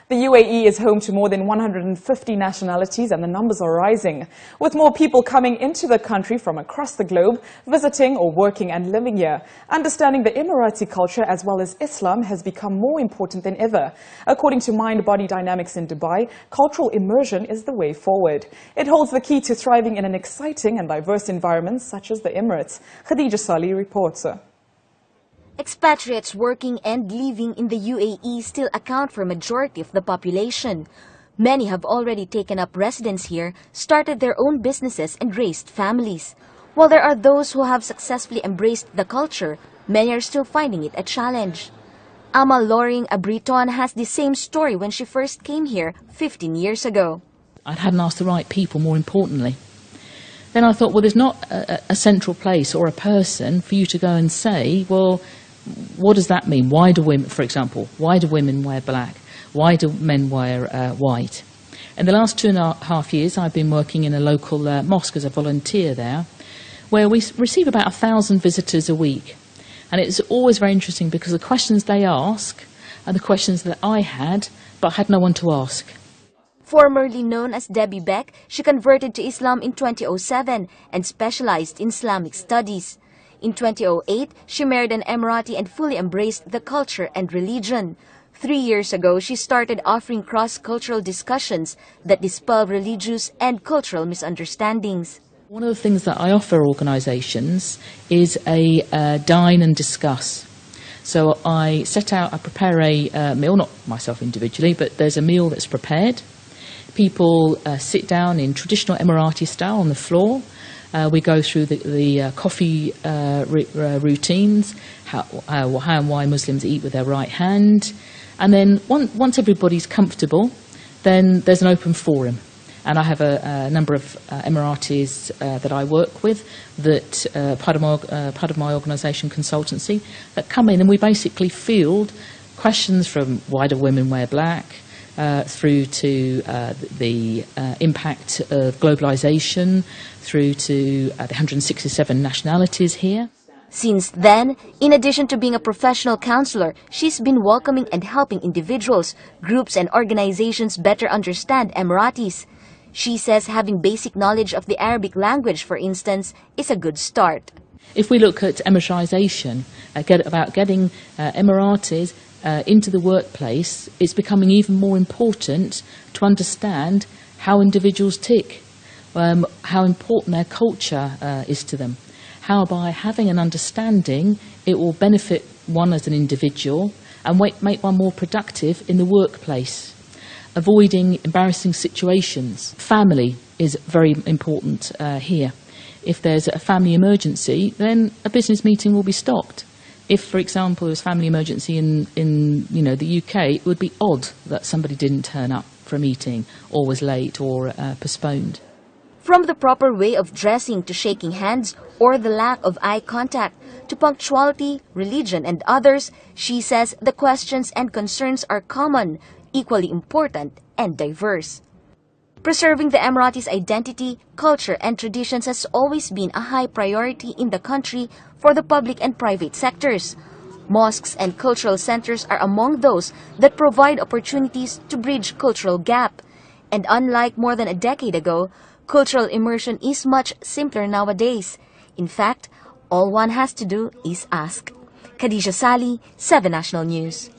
The UAE is home to more than 150 nationalities, and the numbers are rising, with more people coming into the country from across the globe, visiting or working and living here. Understanding the Emirati culture as well as Islam has become more important than ever. According to Mind-Body Dynamics in Dubai, cultural immersion is the way forward. It holds the key to thriving in an exciting and diverse environment such as the Emirates. Khadija Salih reports. Expatriates working and living in the UAE still account for a majority of the population. Many have already taken up residence here, started their own businesses and raised families. While there are those who have successfully embraced the culture, many are still finding it a challenge. Amal Loring, a Briton, has the same story when she first came here 15 years ago. I hadn't asked the right people, more importantly. Then I thought, well, there's not a central place or a person for you to go and say, well, what does that mean? Why do women, for example, why do women wear black? Why do men wear white? In the last 2.5 years, I've been working in a local mosque as a volunteer there, where we receive about 1,000 visitors a week. And it's always very interesting because the questions they ask are the questions that I had, but had no one to ask. Formerly known as Debbie Beck, she converted to Islam in 2007 and specialized in Islamic studies. In 2008, she married an Emirati and fully embraced the culture and religion. 3 years ago, she started offering cross-cultural discussions that dispel religious and cultural misunderstandings. One of the things that I offer organisations is a dine and discuss. So I prepare a meal, not myself individually, but there's a meal that's prepared. People sit down in traditional Emirati style on the floor. We go through the coffee routines, how and why Muslims eat with their right hand. And then once everybody's comfortable, then there's an open forum. And I have a number of Emiratis that I work with, that part of my organisation consultancy, that come in, and we basically field questions from why do women wear black, through to the impact of globalisation, through to the 167 nationalities here. Since then, in addition to being a professional counselor, she's been welcoming and helping individuals, groups and organizations better understand Emiratis. She says having basic knowledge of the Arabic language, for instance, is a good start. If we look at Emiratization, about getting Emiratis into the workplace, it's becoming even more important to understand how individuals tick, how important their culture is to them, how by having an understanding it will benefit one as an individual and make one more productive in the workplace. Avoiding embarrassing situations. Family is very important here. If there's a family emergency, then a business meeting will be stopped. If, for example, there's a family emergency in the UK, it would be odd that somebody didn't turn up for a meeting or was late or postponed. From the proper way of dressing to shaking hands or the lack of eye contact to punctuality, religion and others, she says the questions and concerns are common, equally important and diverse. Preserving the Emiratis' identity, culture and traditions has always been a high priority in the country for the public and private sectors. Mosques and cultural centers are among those that provide opportunities to bridge cultural gap. And unlike more than a decade ago, cultural immersion is much simpler nowadays. In fact, all one has to do is ask. Khadija Salih, 7 National News.